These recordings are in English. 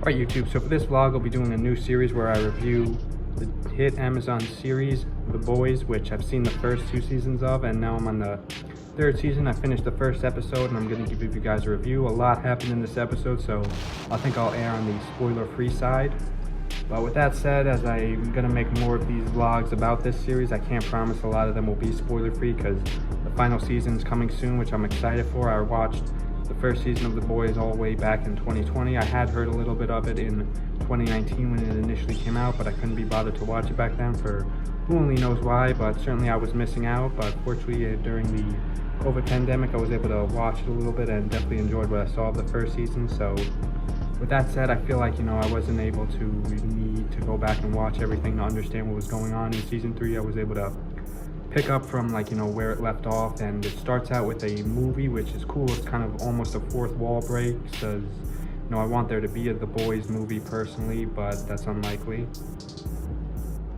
Alright YouTube, so for this vlog I'll be doing a new series where I review the hit Amazon series, The Boys, which I've seen the first 2 seasons of, and now I'm on the 3rd season. I finished the first episode and I'm going to give you guys a review. A lot happened in this episode, so I think I'll err on the spoiler-free side. But with that said, as I'm going to make more of these vlogs about this series, I can't promise a lot of them will be spoiler-free because the final season is coming soon, which I'm excited for. I watched the first season of The Boys all the way back in 2020. I had heard a little bit of it in 2019 when it initially came out, but I couldn't be bothered to watch it back then for who only knows why, but certainly I was missing out. But fortunately, during the COVID pandemic, I was able to watch it a little bit and definitely enjoyed what I saw of the first season. So with that said, I feel like, I wasn't able to need to go back and watch everything to understand what was going on in season 3. I was able to pick up from where it left off, and it starts out with a movie, which is cool. It's kind of almost a fourth wall break, because I want there to be a The Boys movie personally, but that's unlikely.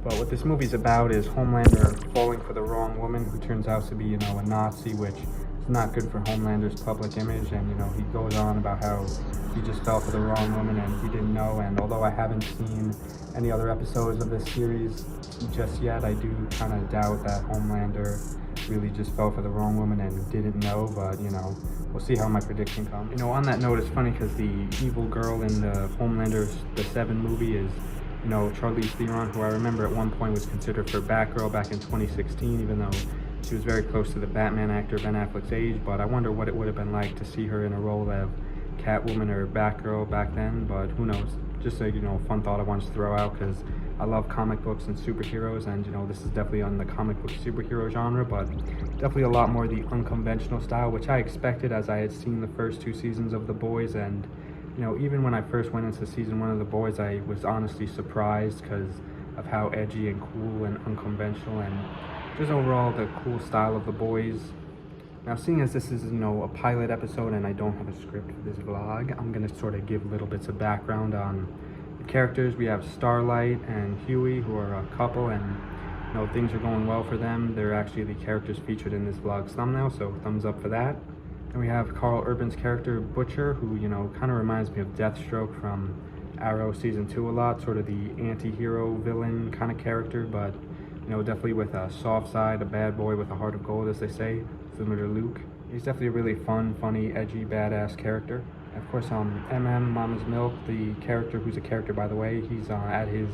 But what this movie's about is Homelander falling for the wrong woman who turns out to be, a Nazi, which is not good for Homelander's public image. And, he goes on about how he just fell for the wrong woman and he didn't know. And although I haven't seen any other episodes of this series just yet, I do kind of doubt that Homelander really just fell for the wrong woman and didn't know. But, we'll see how my prediction comes. On that note, it's funny because the evil girl in the Homelander's The 7 movie is, Charlize Theron, who I remember at one point was considered for Batgirl back in 2016, even though she was very close to the Batman actor Ben Affleck's age. But I wonder what it would have been like to see her in a role of Catwoman or Batgirl back then, but who knows. Just a fun thought I wanted to throw out because I love comic books and superheroes, and this is definitely on the comic book superhero genre, but definitely a lot more the unconventional style, which I expected as I had seen the first 2 seasons of The Boys. And even when I first went into season 1 of The Boys, I was honestly surprised because of how edgy and cool and unconventional and just overall the cool style of The Boys. Now, seeing as this is, a pilot episode and I don't have a script for this vlog, I'm going to sort of give little bits of background on the characters. We have Starlight and Huey, who are a couple, and, things are going well for them. They're actually the characters featured in this vlog's thumbnail, so thumbs up for that. And we have Carl Urban's character, Butcher, who, kind of reminds me of Deathstroke from Arrow Season 2 a lot, sort of the anti-hero villain kind of character, but, definitely with a soft side, a bad boy with a heart of gold, as they say, similar to Luke. He's definitely a really fun, funny, edgy, badass character. And of course, Mama's Milk, the character, who's a character by the way, he's at his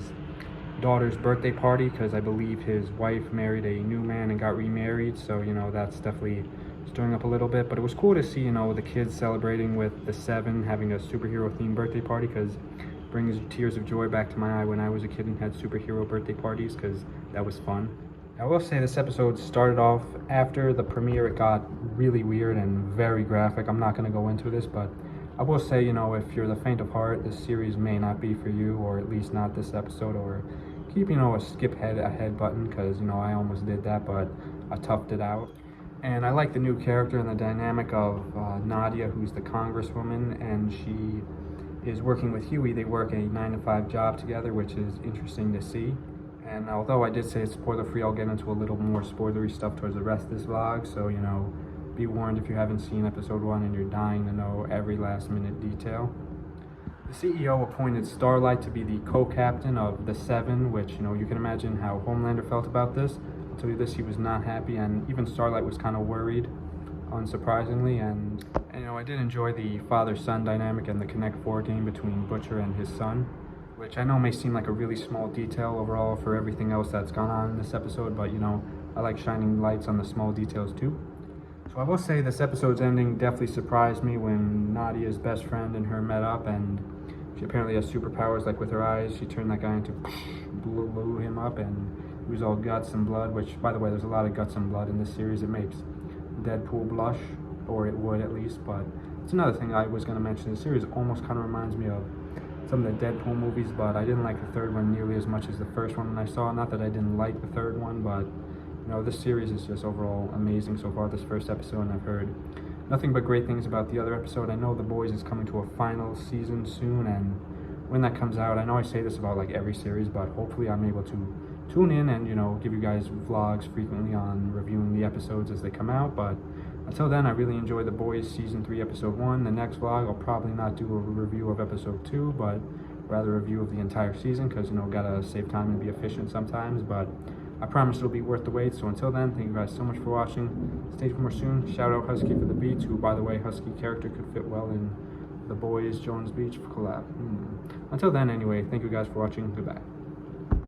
daughter's birthday party because I believe his wife married a new man and got remarried, so that's definitely stirring up a little bit. But it was cool to see the kids celebrating with the 7 having a superhero themed birthday party, because it brings tears of joy back to my eye when I was a kid and had superhero birthday parties, because that was fun. I will say this episode started off after the premiere. It got really weird and very graphic. I'm not going to go into this, but I will say, if you're the faint of heart, this series may not be for you, or at least not this episode, or keep, a skip ahead button, because, I almost did that, but I toughed it out. And I like the new character and the dynamic of Nadia, who's the congresswoman, and she is working with Huey. They work a 9-to-5 job together, which is interesting to see. And although I did say it's spoiler-free, I'll get into a little more spoilery stuff towards the rest of this vlog, so, be warned if you haven't seen episode 1 and you're dying to know every last-minute detail. The CEO appointed Starlight to be the co-captain of the 7, which, you can imagine how Homelander felt about this. I'll tell you this, he was not happy, and even Starlight was kind of worried, unsurprisingly. And I did enjoy the father-son dynamic and the Connect 4 game between Butcher and his son, which I know may seem like a really small detail overall for everything else that's gone on in this episode, but I like shining lights on the small details too. So I will say this episode's ending definitely surprised me when Nadia's best friend and her met up, and she apparently has superpowers, like with her eyes, she turned that guy into blew him up, and he was all guts and blood, which, by the way, there's a lot of guts and blood in this series. It makes Deadpool blush, or it would at least. But it's another thing I was going to mention. The series almost kind of reminds me of some of the Deadpool movies, but I didn't like the 3rd one nearly as much as the first one when I saw it. Not that I didn't like the 3rd one, but this series is just overall amazing so far, this first episode, and I've heard nothing but great things about the other episode. I know The Boys is coming to a final season soon, and when that comes out, I know I say this about every series, but hopefully I'm able to tune in and give you guys vlogs frequently on reviewing the episodes as they come out. But Until then, I really enjoyed The Boys Season 3, Episode 1. The next vlog, I'll probably not do a review of Episode 2, but rather a review of the entire season, because, you know, gotta save time and be efficient sometimes, but I promise it'll be worth the wait. So until then, thank you guys so much for watching. Stay tuned for more soon. Shout out Husky for the beats, who, by the way, Husky character could fit well in The Boys Jones Beach collab. Until then, anyway, thank you guys for watching. Goodbye.